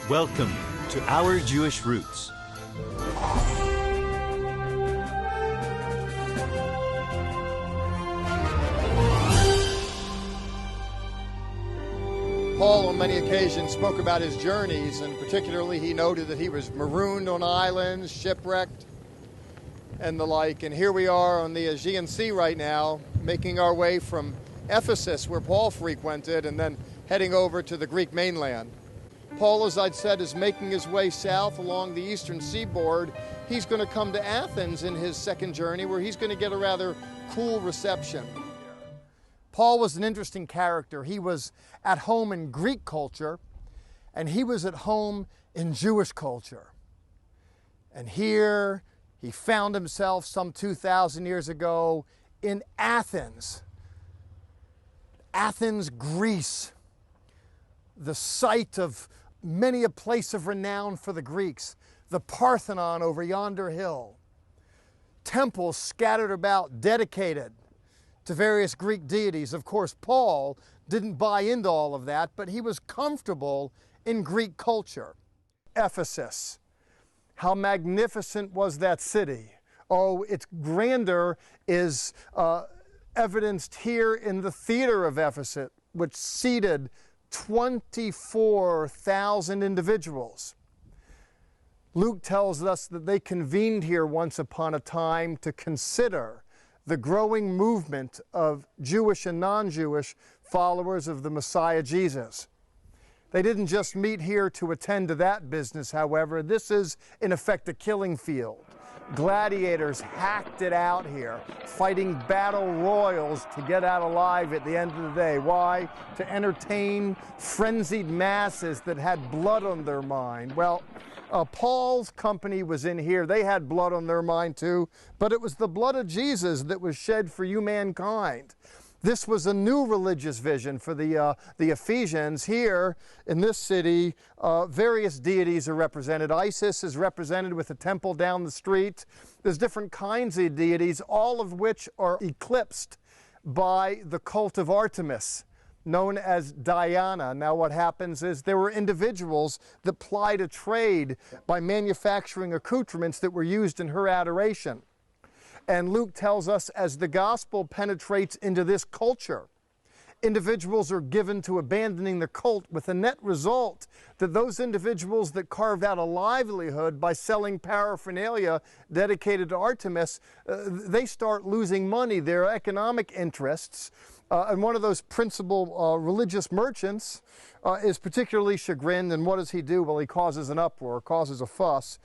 Welcome to Our Jewish Roots. Paul on many occasions spoke about his journeys, and particularly he noted that he was marooned on islands, shipwrecked, and the like. And here we are on the Aegean Sea right now, making our way from Ephesus, where Paul frequented, and then heading over to the Greek mainland. Paul, as I'd said, is making his way south along the eastern seaboard. He's going to come to Athens in his second journey, where he's going to get a rather cool reception. Paul was an interesting character. He was at home in Greek culture, and he was at home in Jewish culture. And here he found himself some 2,000 years ago in Athens. Athens, Greece, the site of many a place of renown for the Greeks, the Parthenon over yonder hill, temples scattered about dedicated to various Greek deities. Of course, Paul didn't buy into all of that, but he was comfortable in Greek culture. Ephesus, how magnificent was that city? Oh, its grandeur is evidenced here in the theater of Ephesus, which seated 24,000 individuals. Luke tells us that they convened here once upon a time to consider the growing movement of Jewish and non-Jewish followers of the Messiah Jesus. They didn't just meet here to attend to that business, however. This is, in effect, a killing field. Gladiators hacked it out here, fighting battle royals to get out alive at the end of the day. Why? To entertain frenzied masses that had blood on their mind. Well, Paul's company was in here. They had blood on their mind too, but it was the blood of Jesus that was shed for you mankind. This was a new religious vision for the Ephesians. Here in this city, various deities are represented. Isis is represented with a temple down the street. There's different kinds of deities, all of which are eclipsed by the cult of Artemis, known as Diana. Now what happens is there were individuals that plied a trade by manufacturing accoutrements that were used in her adoration. And Luke tells us as the gospel penetrates into this culture, individuals are given to abandoning the cult, with the net result that those individuals that carved out a livelihood by selling paraphernalia dedicated to Artemis, they start losing money, their economic interests. And one of those principal religious merchants is particularly chagrined, and what does he do? Well, he causes an uproar, causes a fuss,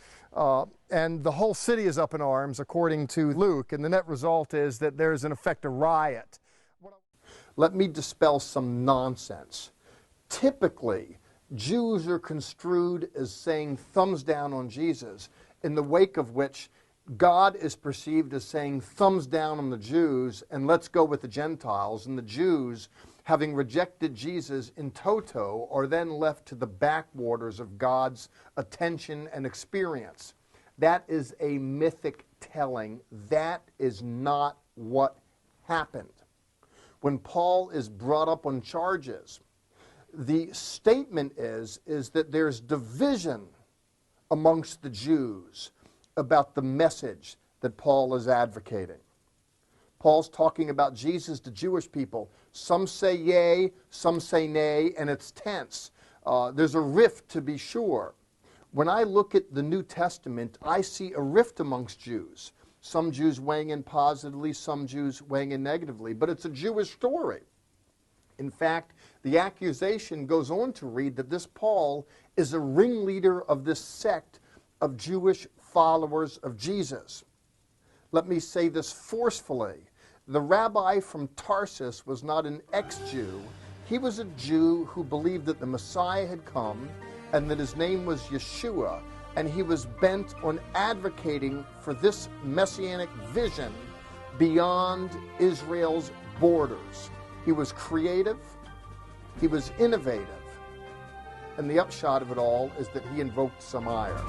and the whole city is up in arms, according to Luke, and the net result is that there's, in effect, a riot. Let me dispel some nonsense. Typically, Jews are construed as saying thumbs down on Jesus, in the wake of which God is perceived as saying thumbs down on the Jews and let's go with the Gentiles, and the Jews, having rejected Jesus in toto, are then left to the backwaters of God's attention and experience. That is a mythic telling. That is not what happened. When Paul is brought up on charges, the statement is that there's division amongst the Jews about the message that Paul is advocating. Paul's talking about Jesus to Jewish people. Some say yea, some say nay, and it's tense. There's a rift, to be sure. When I look at the New Testament, I see a rift amongst Jews. Some Jews weighing in positively, some Jews weighing in negatively, but it's a Jewish story. In fact, the accusation goes on to read that this Paul is a ringleader of this sect of Jewish followers of Jesus. Let me say this forcefully. The rabbi from Tarsus was not an ex-Jew. He was a Jew who believed that the Messiah had come and that his name was Yeshua, and he was bent on advocating for this messianic vision beyond Israel's borders. He was creative, he was innovative, and the upshot of it all is that he invoked some ire.